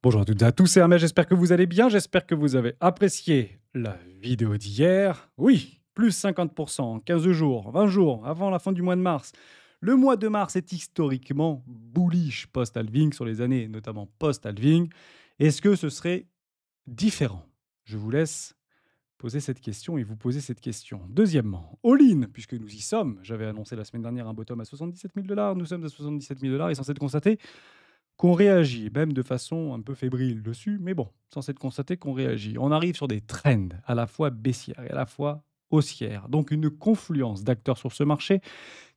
Bonjour à toutes et à tous, c'est Hermès, j'espère que vous allez bien, j'espère que vous avez apprécié la vidéo d'hier. Oui, plus 50% en 15 jours, 20 jours avant la fin du mois de mars. Le mois de mars est historiquement bullish post-halving sur les années, notamment post-halving. Est-ce que ce serait différent? Je vous laisse poser cette question et vous poser cette question. Deuxièmement, all-in, puisque nous y sommes. J'avais annoncé la semaine dernière un bottom à 77 000 $. Nous sommes à 77 000 $. Et censé être constaté qu'on réagit, même de façon un peu fébrile dessus, mais bon, censé être constaté qu'on réagit. On arrive sur des trends à la fois baissières et à la fois haussières. Donc une confluence d'acteurs sur ce marché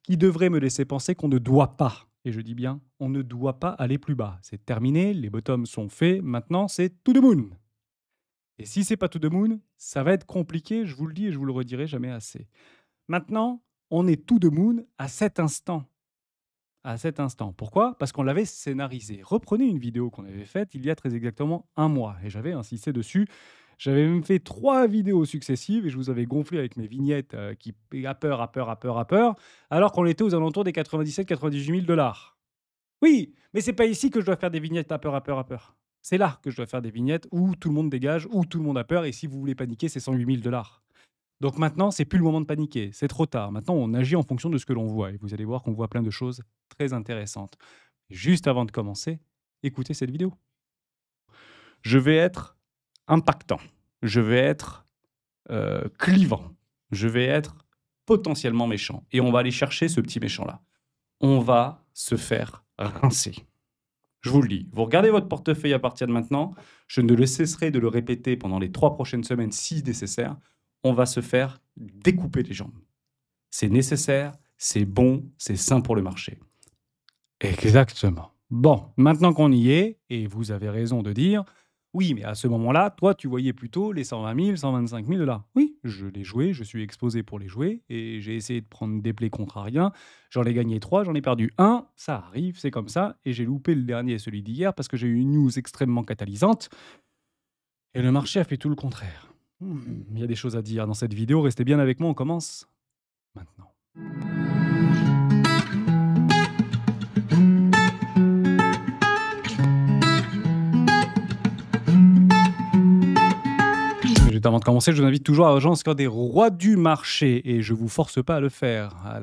qui devrait me laisser penser qu'on ne doit pas, et je dis bien, on ne doit pas aller plus bas. C'est terminé, les bottoms sont faits, maintenant c'est to the moon. Et si c'est pas to the moon, ça va être compliqué, je vous le dis et je vous le redirai jamais assez. Maintenant, on est to the moon à cet instant. À cet instant. Pourquoi? Parce qu'on l'avait scénarisé. Reprenez une vidéo qu'on avait faite il y a très exactement un mois et j'avais insisté dessus. J'avais même fait 3 vidéos successives et je vous avais gonflé avec mes vignettes qui à peur, à peur, à peur, à peur, alors qu'on était aux alentours des 97 000 $, 98 000 $. Oui, mais c'est pas ici que je dois faire des vignettes à peur, à peur, à peur. C'est là que je dois faire des vignettes où tout le monde dégage, où tout le monde a peur et si vous voulez paniquer, c'est 108 000 $. Donc maintenant, c'est plus le moment de paniquer, c'est trop tard. Maintenant, on agit en fonction de ce que l'on voit et vous allez voir qu'on voit plein de choses très intéressantes. Juste avant de commencer, écoutez cette vidéo. Je vais être impactant, je vais être clivant, je vais être potentiellement méchant et on va aller chercher ce petit méchant-là. On va se faire rincer. Je vous le dis, vous regardez votre portefeuille à partir de maintenant, je ne le cesserai de le répéter pendant les 3 prochaines semaines si nécessaire, on va se faire découper les jambes. C'est nécessaire, c'est bon, c'est sain pour le marché. Exactement. Bon, maintenant qu'on y est, et vous avez raison de dire, oui, mais à ce moment-là, toi, tu voyais plutôt les 120 000, 125 000 $. Oui, je l'ai joué, je suis exposé pour les jouer, et j'ai essayé de prendre des plays contrariens. J'en ai gagné 3, j'en ai perdu un, ça arrive, c'est comme ça, et j'ai loupé le dernier, celui d'hier, parce que j'ai eu une news extrêmement catalysante, et le marché a fait tout le contraire. Il y a des choses à dire dans cette vidéo, restez bien avec moi, on commence maintenant. Juste avant de commencer, je vous invite toujours à rejoindre le score des rois du marché et je vous force pas à le faire. À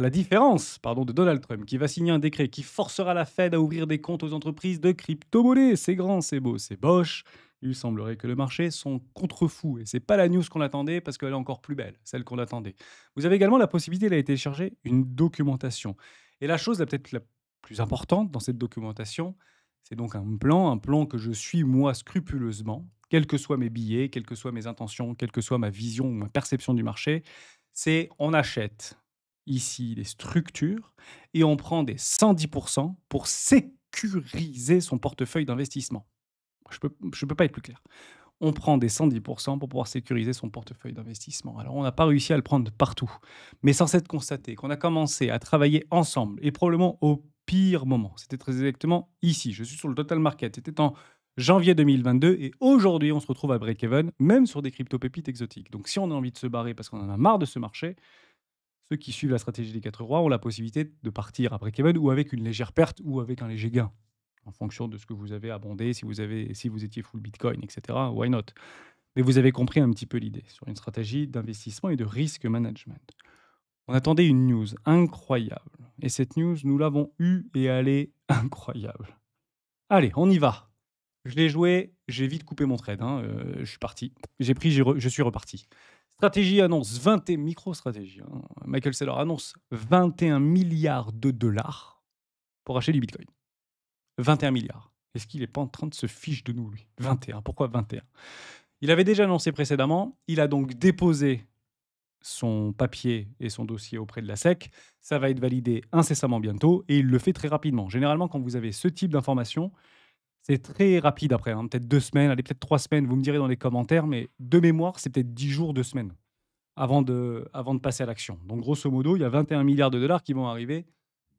la différence, de Donald Trump qui va signer un décret qui forcera la Fed à ouvrir des comptes aux entreprises de crypto-monnaies. C'est grand, c'est beau, c'est boche. Il semblerait que le marché sont contre-fous et c'est pas la news qu'on attendait parce qu'elle est encore plus belle, celle qu'on attendait. Vous avez également la possibilité d'aller télécharger une documentation. Et la chose peut-être la plus importante dans cette documentation, c'est donc un plan que je suis moi scrupuleusement, quels que soient mes billets, quelles que soient mes intentions, quelle que soit ma vision ou ma perception du marché. C'est on achète ici des structures et on prend des 110% pour sécuriser son portefeuille d'investissement. Je peux pas être plus clair. On prend des 110% pour pouvoir sécuriser son portefeuille d'investissement. Alors, on n'a pas réussi à le prendre partout, mais sans s'être constaté qu'on a commencé à travailler ensemble et probablement au pire moment. C'était très exactement ici. Je suis sur le Total Market. C'était en janvier 2022 et aujourd'hui, on se retrouve à break-even, même sur des crypto-pépites exotiques. Donc, si on a envie de se barrer parce qu'on en a marre de ce marché, ceux qui suivent la stratégie des 4 rois ont la possibilité de partir à break-even ou avec une légère perte ou avec un léger gain en fonction de ce que vous avez abondé, si vous étiez full Bitcoin, etc. Why not? Mais vous avez compris un petit peu l'idée sur une stratégie d'investissement et de risk management. On attendait une news incroyable. Et cette news, nous l'avons eue et elle est incroyable. Allez, on y va. Je l'ai joué, j'ai vite coupé mon trade. Je suis parti. J'ai pris, je suis reparti. Stratégie annonce 21 micro-stratégie. Michael Saylor annonce 21 milliards de dollars pour acheter du Bitcoin. 21 milliards. Est-ce qu'il n'est pas en train de se fiche de nous, lui? 21. Pourquoi 21? Il avait déjà annoncé précédemment. Il a donc déposé son papier et son dossier auprès de la SEC. Ça va être validé incessamment bientôt et il le fait très rapidement. Généralement, quand vous avez ce type d'information, c'est très rapide après. Peut-être 2 semaines, allez, peut-être 3 semaines. Vous me direz dans les commentaires, mais de mémoire, c'est peut-être 10 jours, 2 semaines avant de passer à l'action. Donc, grosso modo, il y a 21 milliards de dollars qui vont arriver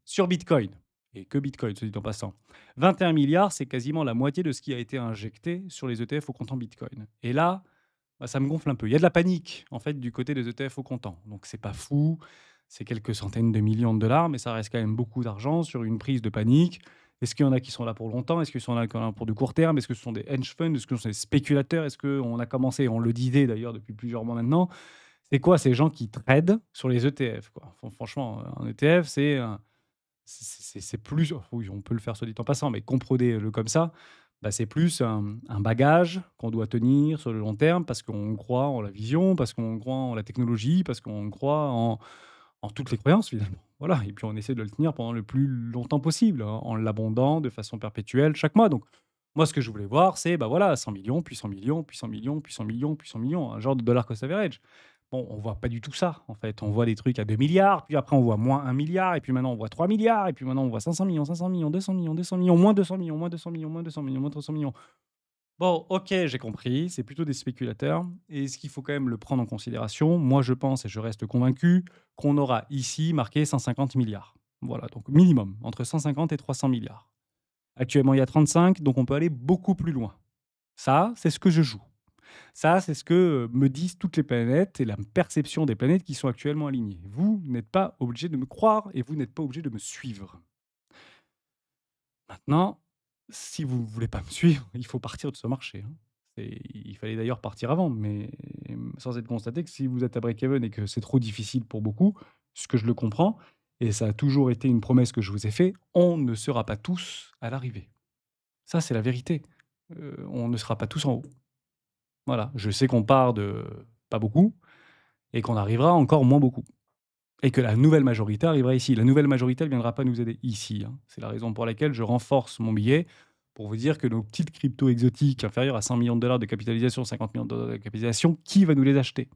sur Bitcoin. Et que Bitcoin, se dit en passant. 21 milliards, c'est quasiment la moitié de ce qui a été injecté sur les ETF au comptant Bitcoin. Et là, ça me gonfle un peu. Il y a de la panique, en fait, du côté des ETF au comptant. Donc, c'est pas fou. C'est quelques centaines de millions de dollars, mais ça reste quand même beaucoup d'argent sur une prise de panique. Est-ce qu'il y en a qui sont là pour longtemps? Est-ce qu'ils sont là pour du court terme? Est-ce que ce sont des hedge funds? Est-ce que ce sont des spéculateurs? Est-ce qu'on a commencé, on le disait d'ailleurs depuis plusieurs mois maintenant, c'est quoi ces gens qui tradent sur les ETF, quoi? Franchement, un ETF, c'est plus, oui, on peut le faire soit dit en passant, mais comprenez-le comme ça, bah, c'est plus un bagage qu'on doit tenir sur le long terme parce qu'on croit en la vision, parce qu'on croit en la technologie, parce qu'on croit en toutes les croyances finalement. Voilà, et puis on essaie de le tenir pendant le plus longtemps possible, en l'abondant de façon perpétuelle chaque mois. Donc moi, ce que je voulais voir, c'est, bah, voilà, 100 000 000, puis 100 000 000, puis 100 000 000, puis 100 000 000, puis 100 000 000, un genre de dollar cost average. Bon, on voit pas du tout ça, en fait. On voit des trucs à 2 milliards, puis après on voit moins 1 milliard, et puis maintenant on voit 3 milliards, et puis maintenant on voit 500 millions, 500 millions, 200 millions, 200 millions, moins 200 millions, moins 200 millions, moins 200 millions, moins 300 millions. Bon, OK, j'ai compris, c'est plutôt des spéculateurs. Et ce qu'il faut quand même le prendre en considération, moi je pense et je reste convaincu qu'on aura ici marqué 150 milliards. Voilà, donc minimum, entre 150 et 300 milliards. Actuellement, il y a 35, donc on peut aller beaucoup plus loin. Ça, c'est ce que je joue. Ça, c'est ce que me disent toutes les planètes et la perception des planètes qui sont actuellement alignées. Vous n'êtes pas obligé de me croire et vous n'êtes pas obligé de me suivre. Maintenant, si vous ne voulez pas me suivre, il faut partir de ce marché, hein. Il fallait d'ailleurs partir avant, mais sans être constaté que si vous êtes à break-even et que c'est trop difficile pour beaucoup, ce que je le comprends, et ça a toujours été une promesse que je vous ai faite, on ne sera pas tous à l'arrivée. Ça, c'est la vérité. On ne sera pas tous en haut. Voilà, je sais qu'on part de pas beaucoup et qu'on arrivera encore moins beaucoup. Et que la nouvelle majorité arrivera ici. La nouvelle majorité, elle ne viendra pas nous aider ici, hein. C'est la raison pour laquelle je renforce mon billet pour vous dire que nos petites cryptos exotiques inférieures à 100 millions de dollars de capitalisation, 50 millions de dollars de capitalisation, qui va nous les acheter?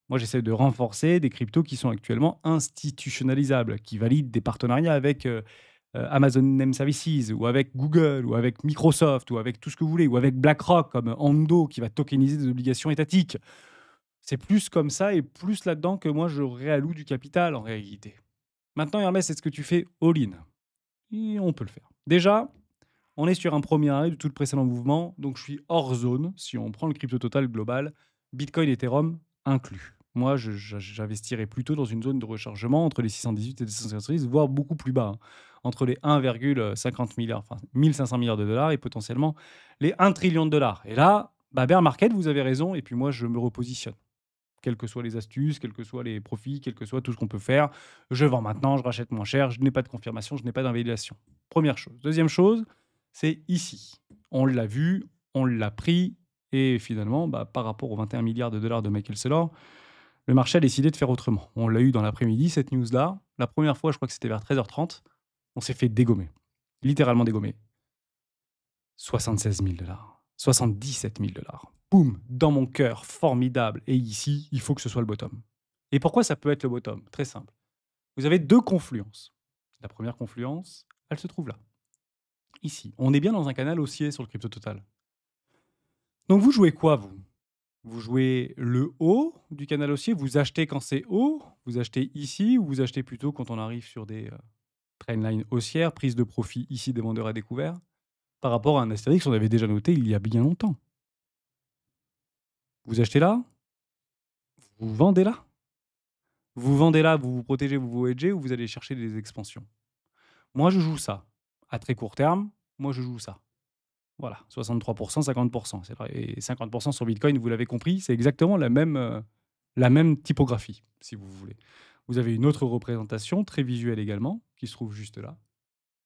Moi, j'essaie de renforcer des cryptos qui sont actuellement institutionnalisables, qui valident des partenariats avec Amazon Name Services, ou avec Google, ou avec Microsoft, ou avec tout ce que vous voulez, ou avec BlackRock, comme Ando, qui va tokeniser des obligations étatiques. C'est plus comme ça et plus là-dedans que moi je réalloue du capital en réalité. Maintenant, Hermès, est-ce que tu fais all-in? Et on peut le faire. Déjà, on est sur un premier arrêt de tout le précédent mouvement, donc je suis hors zone si on prend le crypto total global, Bitcoin et Ethereum inclus. Moi, j'investirais plutôt dans une zone de rechargement entre les 618 et les 670, voire beaucoup plus bas, hein, entre les 1,50 milliards, enfin 1500 milliards de dollars et potentiellement les 1 trillion de dollars. Et là, bah, bear market, vous avez raison, et puis moi, je me repositionne quelles que soient les astuces, quels que soient les profits, quel que soit tout ce qu'on peut faire. Je vends maintenant, je rachète moins cher, je n'ai pas de confirmation, je n'ai pas d'invalidation. Première chose. Deuxième chose, c'est ici. On l'a vu, on l'a pris, et finalement, bah, par rapport aux 21 milliards de dollars de Michael Saylor, le marché a décidé de faire autrement. On l'a eu dans l'après-midi, cette news-là. La première fois, je crois que c'était vers 13h30, on s'est fait dégommer. Littéralement dégommer. 76 000 dollars. 77 000 dollars. Boum, dans mon cœur, formidable. Et ici, il faut que ce soit le bottom. Et pourquoi ça peut être le bottom? Très simple. Vous avez deux confluences. La première confluence, elle se trouve là. Ici. On est bien dans un canal haussier sur le crypto total. Donc vous jouez quoi, vous? Vous jouez le haut du canal haussier, vous achetez quand c'est haut, vous achetez ici, ou vous achetez plutôt quand on arrive sur des trendlines haussières, prise de profit ici des vendeurs à découvert, par rapport à un astérix qu'on avait déjà noté il y a bien longtemps. Vous achetez là, vous vendez là. Vous vendez là, vous vous protégez, vous vous hedgez, ou vous allez chercher des expansions. Moi, je joue ça. À très court terme, moi, je joue ça. Voilà, 63%, 50%. C'est vrai. Et 50% sur Bitcoin, vous l'avez compris, c'est exactement la même typographie, si vous voulez. Vous avez une autre représentation, très visuelle également, qui se trouve juste là.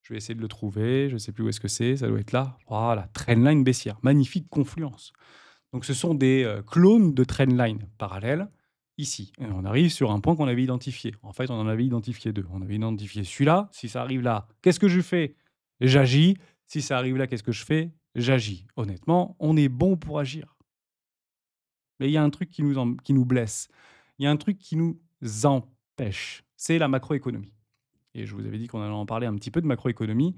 Je vais essayer de le trouver, je ne sais plus où est-ce que c'est, ça doit être là. Voilà, trendline baissière, magnifique confluence. Donc ce sont des clones de trendline parallèles ici. Et on arrive sur un point qu'on avait identifié. En fait, on en avait identifié deux. On avait identifié celui-là. Si ça arrive là, qu'est-ce que je fais? J'agis. Si ça arrive là, qu'est-ce que je fais? J'agis. Honnêtement, on est bon pour agir. Mais il y a un truc qui nous blesse. Il y a un truc qui nous empêche. C'est la macroéconomie. Et je vous avais dit qu'on allait en parler un petit peu de macroéconomie.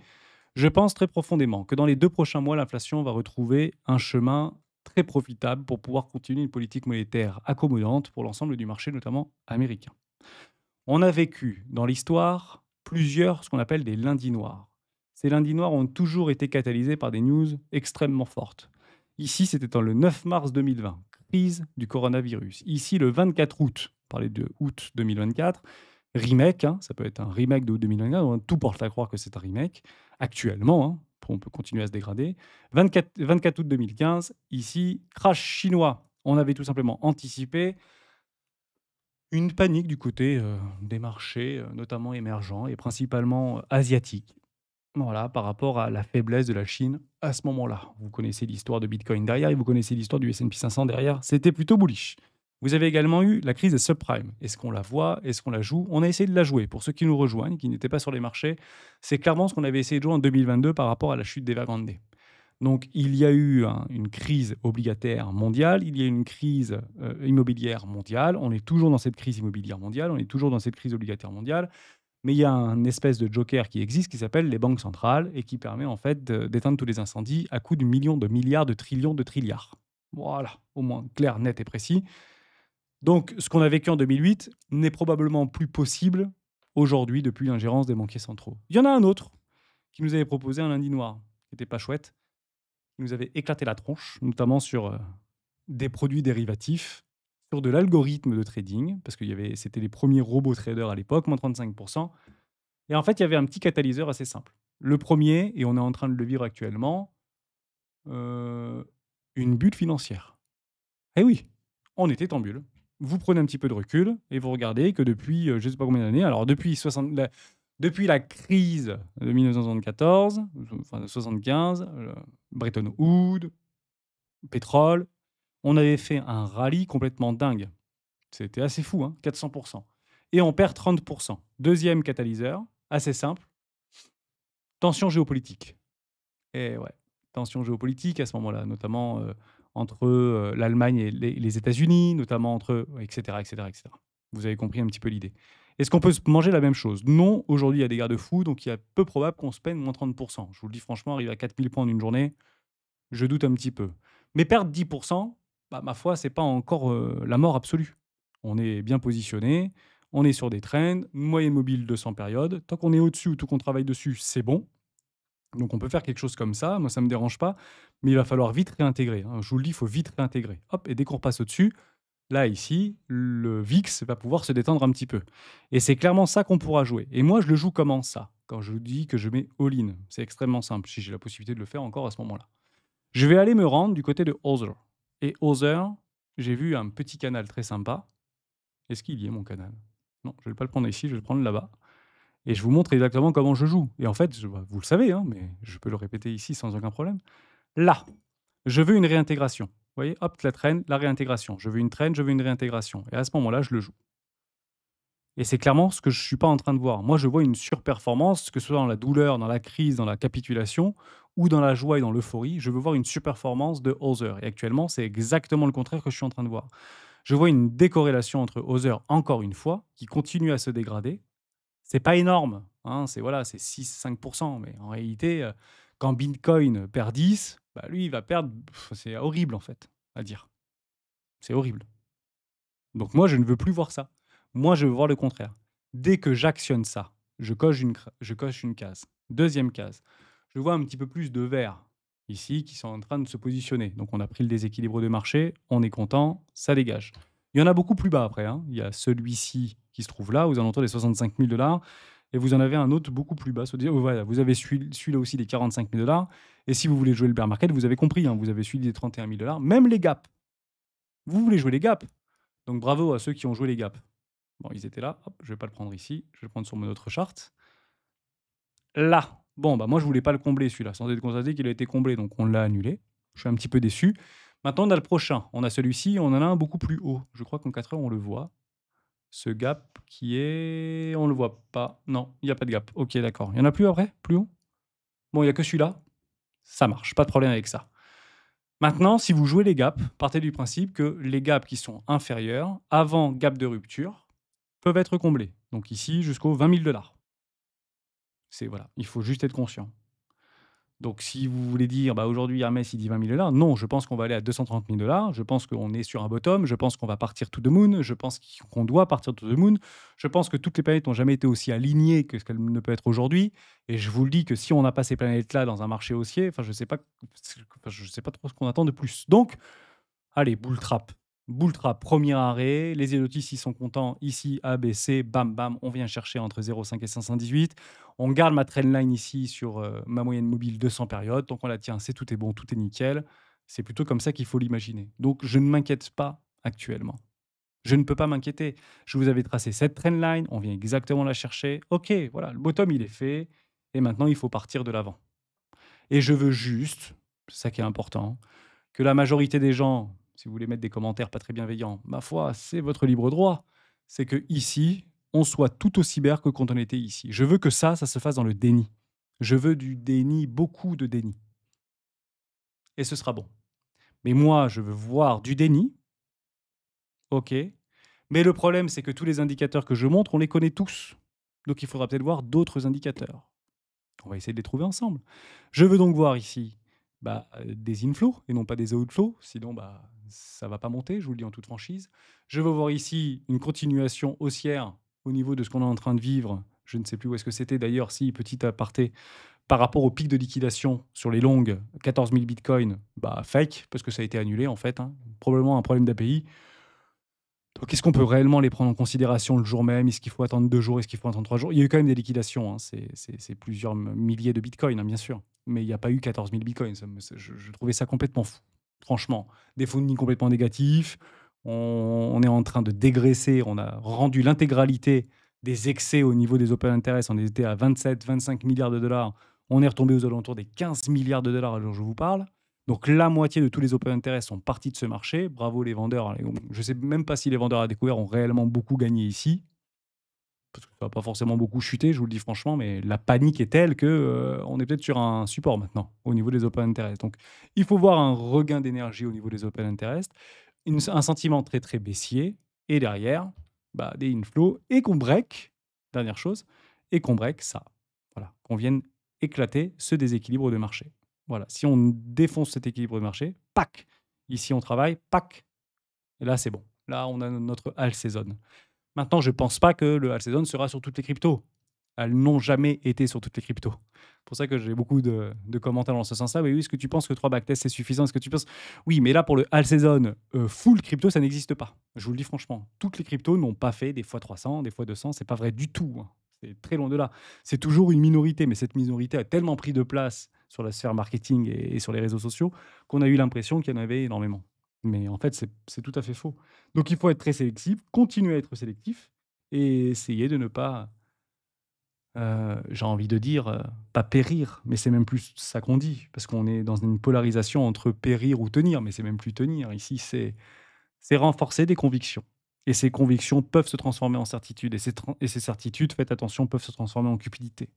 Je pense très profondément que dans les 2 prochains mois, l'inflation va retrouver un chemin très profitable pour pouvoir continuer une politique monétaire accommodante pour l'ensemble du marché, notamment américain. On a vécu dans l'histoire plusieurs, ce qu'on appelle des lundis noirs. Ces lundis noirs ont toujours été catalysés par des news extrêmement fortes. Ici, c'était le 9 mars 2020, crise du coronavirus. Ici, le 24 août, on parlait de août 2024, remake, hein, ça peut être un remake de août 2024, tout porte à croire que c'est un remake, actuellement, hein, on peut continuer à se dégrader. 24 août 2015, ici, crash chinois. On avait tout simplement anticipé une panique du côté des marchés, notamment émergents et principalement asiatiques. Voilà, par rapport à la faiblesse de la Chine à ce moment-là. Vous connaissez l'histoire de Bitcoin derrière et vous connaissez l'histoire du S&P 500 derrière. C'était plutôt bullish. Vous avez également eu la crise des subprimes. Est-ce qu'on la voit? Est-ce qu'on la joue? On a essayé de la jouer. Pour ceux qui nous rejoignent, qui n'étaient pas sur les marchés, c'est clairement ce qu'on avait essayé de jouer en 2022 par rapport à la chute d'Evergrande. Donc, il y a eu une crise obligataire mondiale, il y a eu une crise immobilière mondiale. On est toujours dans cette crise immobilière mondiale, on est toujours dans cette crise obligataire mondiale. Mais il y a un espèce de joker qui existe qui s'appelle les banques centrales et qui permet en fait d'éteindre tous les incendies à coups de millions, de milliards, de trillions, de trilliards. Voilà, au moins clair, net et précis. Donc, ce qu'on a vécu en 2008 n'est probablement plus possible aujourd'hui depuis l'ingérence des banquiers centraux. Il y en a un autre qui nous avait proposé un lundi noir, qui n'était pas chouette, qui nous avait éclaté la tronche, notamment sur des produits dérivatifs, sur de l'algorithme de trading, parce que c'était les premiers robots traders à l'époque, moins 35%. Et en fait, il y avait un petit catalyseur assez simple. Le premier, et on est en train de le vivre actuellement, une bulle financière. Eh oui, on était en bulle. Vous prenez un petit peu de recul et vous regardez que depuis, je ne sais pas combien d'années, alors depuis la crise de 1974, enfin de 75, Bretton Woods, pétrole, on avait fait un rallye complètement dingue. C'était assez fou, hein, 400%. Et on perd 30%. Deuxième catalyseur, assez simple, tension géopolitique. Et ouais, tension géopolitique à ce moment-là, notamment entre l'Allemagne et les États-Unis, notamment entre etc., etc., etc. Vous avez compris un petit peu l'idée. Est-ce qu'on peut se manger la même chose? Non, aujourd'hui, il y a des garde-fous, donc il y a peu probable qu'on se peine moins 30%. Je vous le dis franchement, arriver à 4000 points en une journée, je doute un petit peu. Mais perdre 10%, bah, ma foi, c'est pas encore la mort absolue. On est bien positionné, on est sur des trends, moyenne mobile 200 périodes. Tant qu'on est au-dessus ou tout qu'on travaille dessus, c'est bon. Donc on peut faire quelque chose comme ça, moi ça ne me dérange pas, mais il va falloir vite réintégrer, hein. Je vous le dis, il faut vite réintégrer. Hop, et dès qu'on repasse au-dessus, là ici, le VIX va pouvoir se détendre un petit peu. Et c'est clairement ça qu'on pourra jouer. Et moi je le joue comment ça? Quand je vous dis que je mets all-in, c'est extrêmement simple, si j'ai la possibilité de le faire encore à ce moment-là. Je vais aller me rendre du côté de Other. Et Other, j'ai vu un petit canal très sympa. Est-ce qu'il y est mon canal? Non, je ne vais pas le prendre ici, je vais le prendre là-bas. Et je vous montre exactement comment je joue. Et en fait, vous le savez, hein, mais je peux le répéter ici sans aucun problème. Là, je veux une réintégration. Vous voyez, hop, la traîne, la réintégration. Je veux une traîne, je veux une réintégration. Et à ce moment-là, je le joue. Et c'est clairement ce que je ne suis pas en train de voir. Moi, je vois une surperformance, que ce soit dans la douleur, dans la crise, dans la capitulation, ou dans la joie et dans l'euphorie. Je veux voir une surperformance de Other. Et actuellement, c'est exactement le contraire que je suis en train de voir. Je vois une décorrélation entre Other, encore une fois, qui continue à se dégrader. C'est pas énorme, hein, c'est voilà, c'est 6-5%, mais en réalité, quand Bitcoin perd 10, bah, lui, il va perdre c'est horrible, en fait, à dire. C'est horrible. Donc moi, je ne veux plus voir ça. Moi, je veux voir le contraire. Dès que j'actionne ça, je coche une case. Deuxième case, je vois un petit peu plus de verts ici qui sont en train de se positionner. Donc on a pris le déséquilibre de marché, on est content, ça dégage. Il y en a beaucoup plus bas après, hein. Il y a celui-ci qui se trouve là, aux alentours des 65 000 dollars. Et vous en avez un autre beaucoup plus bas. Voilà, vous avez celui-là aussi des 45 000 dollars. Et si vous voulez jouer le bear market, vous avez compris, hein, vous avez celui des 31 000 dollars. Même les gaps. Vous voulez jouer les gaps. Donc bravo à ceux qui ont joué les gaps. Bon, ils étaient là. Hop, je ne vais pas le prendre ici. Je vais le prendre sur mon autre chart. Là. Bon, bah moi, je voulais pas le combler, celui-là. Sans être constaté qu'il a été comblé. Donc, on l'a annulé. Je suis un petit peu déçu. Maintenant, on a le prochain. On a celui-ci. On en a un beaucoup plus haut. Je crois qu'en 4 heures, on le voit. Ce gap qui est... On le voit pas. Non, il n'y a pas de gap. Ok, d'accord. Il y en a plus après? Plus haut? Bon, il n'y a que celui-là. Ça marche. Pas de problème avec ça. Maintenant, si vous jouez les gaps, partez du principe que les gaps qui sont inférieurs, avant gap de rupture, peuvent être comblés. Donc ici, jusqu'aux 20 000 dollars. C'est voilà, il faut juste être conscient. Donc si vous voulez dire, bah, aujourd'hui Hermès il dit 20 000 dollars, non, je pense qu'on va aller à 230 000 dollars, je pense qu'on est sur un bottom, je pense qu'on va partir to the moon, je pense qu'on doit partir to the moon, je pense que toutes les planètes n'ont jamais été aussi alignées que ce qu'elles ne peuvent être aujourd'hui, et je vous le dis que si on n'a pas ces planètes-là dans un marché haussier, je sais pas trop ce qu'on attend de plus. Donc, allez, bull trap. Boultra, premier arrêt. Les Elotis, ils sont contents. Ici, A, B, C, bam, bam, on vient chercher entre 0,5 et 518. On garde ma trendline ici sur ma moyenne mobile 200 périodes. Donc on la tient, c'est tout est bon, tout est nickel. C'est plutôt comme ça qu'il faut l'imaginer. Donc je ne m'inquiète pas actuellement. Je ne peux pas m'inquiéter. Je vous avais tracé cette trendline, on vient exactement la chercher. OK, voilà, le bottom, il est fait. Et maintenant, il faut partir de l'avant. Et je veux juste, c'est ça qui est important, que la majorité des gens, si vous voulez mettre des commentaires pas très bienveillants, ma foi, c'est votre libre droit. C'est que ici, on soit tout aussi vert que quand on était ici. Je veux que ça se fasse dans le déni. Je veux du déni, beaucoup de déni. Et ce sera bon. Mais moi, je veux voir du déni, OK. Mais le problème, c'est que tous les indicateurs que je montre, on les connaît tous. Donc il faudra peut-être voir d'autres indicateurs. On va essayer de les trouver ensemble. Je veux donc voir ici des inflows et non pas des outflows, sinon ça va pas monter, je vous le dis en toute franchise. Je veux voir ici une continuation haussière au niveau de ce qu'on est en train de vivre. Je ne sais plus où est-ce que c'était d'ailleurs, si, petit aparté, par rapport au pic de liquidation sur les longues, 14 000 bitcoins, fake, parce que ça a été annulé en fait, hein. Probablement un problème d'API. Donc, est-ce qu'on peut réellement les prendre en considération le jour même? Est-ce qu'il faut attendre 2 jours? Est-ce qu'il faut attendre 3 jours? Il y a eu quand même des liquidations, hein, c'est plusieurs milliers de bitcoins, hein, bien sûr. Mais il n'y a pas eu 14 000 bitcoins. Je trouvais ça complètement fou, franchement. Des fundings complètement négatifs. On est en train de dégraisser. On a rendu l'intégralité des excès au niveau des open interest. On était à 27-25 milliards de dollars. On est retombé aux alentours des 15 milliards de dollars à l'heure où je vous parle. Donc la moitié de tous les open interest sont partis de ce marché. Bravo les vendeurs. Je ne sais même pas si les vendeurs à découvert ont réellement beaucoup gagné ici. Parce que ça va pas forcément beaucoup chuter, je vous le dis franchement, mais la panique est telle que on est peut-être sur un support maintenant au niveau des open interest. Donc il faut voir un regain d'énergie au niveau des open interest, un sentiment très très baissier, et derrière, des inflows, et qu'on break, dernière chose, et qu'on break ça. Voilà, qu'on vienne éclater ce déséquilibre de marché. Voilà, si on défonce cet équilibre de marché, pac, ici on travaille, pac, et là c'est bon. Là on a notre all season. Maintenant, je ne pense pas que le all season sera sur toutes les cryptos. Elles n'ont jamais été sur toutes les cryptos. C'est pour ça que j'ai beaucoup de commentaires dans ce sens-là. Oui, est-ce que tu penses que 3 backtests, c'est suffisant? Est-ce que tu penses... Oui, mais là, pour le all season full crypto, ça n'existe pas. Je vous le dis franchement. Toutes les cryptos n'ont pas fait des fois 300, des fois 200. C'est pas vrai du tout, hein. C'est très loin de là. C'est toujours une minorité, mais cette minorité a tellement pris de place sur la sphère marketing et sur les réseaux sociaux qu'on a eu l'impression qu'il y en avait énormément. Mais en fait, c'est tout à fait faux. Donc il faut être très sélectif, continuer à être sélectif et essayer de ne pas, j'ai envie de dire, pas périr, mais c'est même plus ça qu'on dit, parce qu'on est dans une polarisation entre périr ou tenir, mais c'est même plus tenir. Ici, c'est renforcer des convictions. Et ces convictions peuvent se transformer en certitudes. Et ces certitudes, faites attention, peuvent se transformer en cupidité.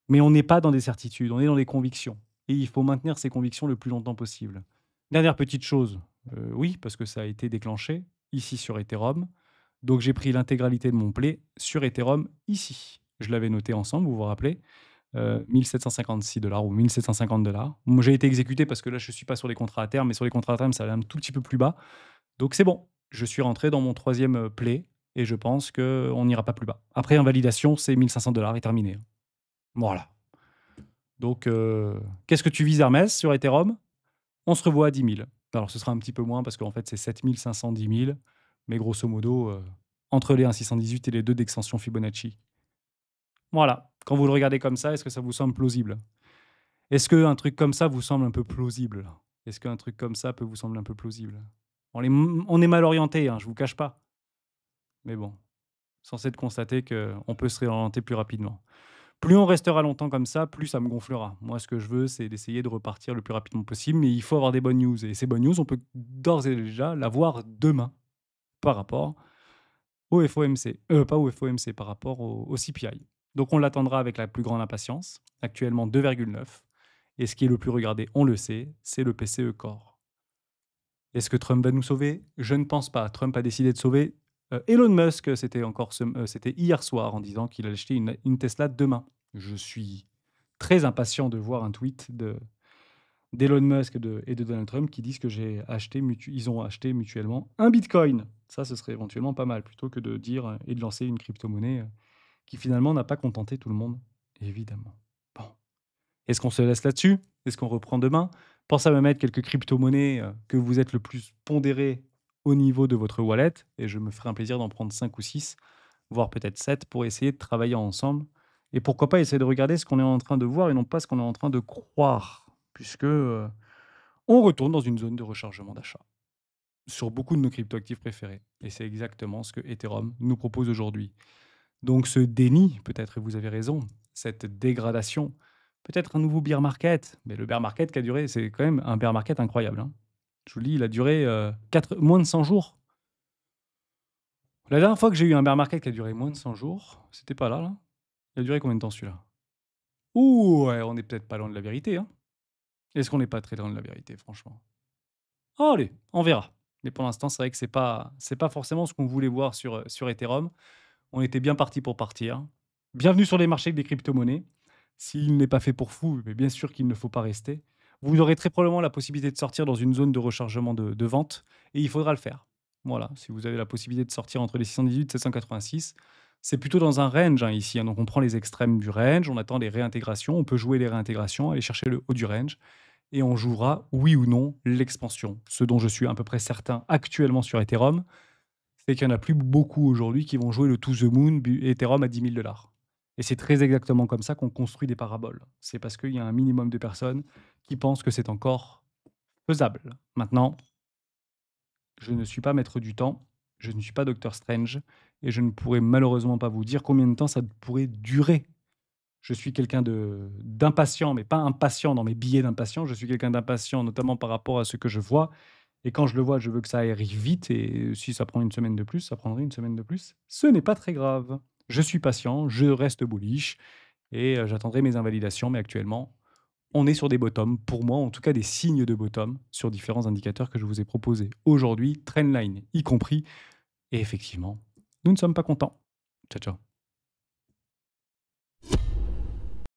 Mais on n'est pas dans des certitudes, on est dans des convictions. Et il faut maintenir ces convictions le plus longtemps possible. Dernière petite chose, oui, parce que ça a été déclenché ici sur Ethereum. Donc j'ai pris l'intégralité de mon play sur Ethereum ici. Je l'avais noté ensemble, vous vous rappelez, 1756 dollars ou 1750 dollars. Moi, j'ai été exécuté parce que là, je ne suis pas sur les contrats à terme, mais sur les contrats à terme, ça allait un tout petit peu plus bas. Donc c'est bon, je suis rentré dans mon troisième play et je pense qu'on n'ira pas plus bas. Après, invalidation, c'est 1500 dollars et terminé. Voilà. Donc, qu'est-ce que tu vises, Hermès, sur Ethereum? On se revoit à 10 000. Alors, ce sera un petit peu moins parce qu'en fait, c'est 7 510 000. Mais grosso modo, entre les 1,618 et les 2 d'extension Fibonacci. Voilà. Quand vous le regardez comme ça, est-ce que ça vous semble plausible? Est-ce qu'un truc comme ça vous semble un peu plausible? Est-ce qu'un truc comme ça peut vous sembler un peu plausible? On est mal orienté, hein, je ne vous cache pas. Mais bon, censé de constater qu'on peut se réorienter plus rapidement. Plus on restera longtemps comme ça, plus ça me gonflera. Moi, ce que je veux, c'est d'essayer de repartir le plus rapidement possible, mais il faut avoir des bonnes news. Et ces bonnes news, on peut d'ores et déjà l'avoir demain par rapport au FOMC. Pas au FOMC, par rapport au CPI. Donc, on l'attendra avec la plus grande impatience. Actuellement, 2,9. Et ce qui est le plus regardé, on le sait, c'est le PCE Core. Est-ce que Trump va nous sauver? Je ne pense pas. Trump a décidé de sauver Elon Musk. C'était hier soir en disant qu'il allait acheter une Tesla demain. Je suis très impatient de voir un tweet d'Elon Musk et de Donald Trump qui disent que ils ont acheté mutuellement un Bitcoin. Ça, ce serait éventuellement pas mal, plutôt que de dire et de lancer une crypto-monnaie qui finalement n'a pas contenté tout le monde, évidemment. Bon. Est-ce qu'on se laisse là-dessus? Est-ce qu'on reprend demain? Pensez à me mettre quelques crypto-monnaies que vous êtes le plus pondéré au niveau de votre wallet et je me ferai un plaisir d'en prendre 5 ou 6, voire peut-être 7 pour essayer de travailler ensemble et pourquoi pas essayer de regarder ce qu'on est en train de voir et non pas ce qu'on est en train de croire puisque, on retourne dans une zone de rechargement d'achat sur beaucoup de nos cryptoactifs préférés et c'est exactement ce que Ethereum nous propose aujourd'hui. Donc ce déni, peut-être et vous avez raison, cette dégradation, peut-être un nouveau bear market, mais le bear market qui a duré, c'est quand même un bear market incroyable, hein. Je vous le dis, il a duré, moins de 100 jours. La dernière fois que j'ai eu un bear market qui a duré moins de 100 jours, c'était pas là, là. Il a duré combien de temps celui-là? Ouh ouais, on est peut-être pas loin de la vérité, hein. Est-ce qu'on n'est pas très loin de la vérité, franchement? Allez, on verra. Mais pour l'instant, c'est vrai que c'est pas forcément ce qu'on voulait voir sur Ethereum. On était bien parti pour partir. Bienvenue sur les marchés des crypto-monnaies. S'il n'est pas fait pour vous, mais bien sûr qu'il ne faut pas rester. Vous aurez très probablement la possibilité de sortir dans une zone de rechargement de vente et il faudra le faire. Voilà, si vous avez la possibilité de sortir entre les 618 et 786, c'est plutôt dans un range hein, ici. Hein. Donc on prend les extrêmes du range, on attend les réintégrations, on peut jouer les réintégrations, aller chercher le haut du range et on jouera, oui ou non, l'expansion. Ce dont je suis à peu près certain actuellement sur Ethereum, c'est qu'il y en a plus beaucoup aujourd'hui qui vont jouer le to the moon Ethereum à 10 000 dollars. Et c'est très exactement comme ça qu'on construit des paraboles. C'est parce qu'il y a un minimum de personnes qui pensent que c'est encore faisable. Maintenant, je ne suis pas maître du temps, je ne suis pas Docteur Strange, et je ne pourrais malheureusement pas vous dire combien de temps ça pourrait durer. Je suis quelqu'un d'impatient, mais pas impatient dans mes billets d'impatient. Je suis quelqu'un d'impatient, notamment par rapport à ce que je vois. Et quand je le vois, je veux que ça arrive vite. Et si ça prend une semaine de plus, ça prendrait une semaine de plus. Ce n'est pas très grave. Je suis patient, je reste bullish et j'attendrai mes invalidations. Mais actuellement, on est sur des bottoms. Pour moi, en tout cas, des signes de bottom sur différents indicateurs que je vous ai proposés aujourd'hui, trendline y compris. Et effectivement, nous ne sommes pas contents. Ciao, ciao.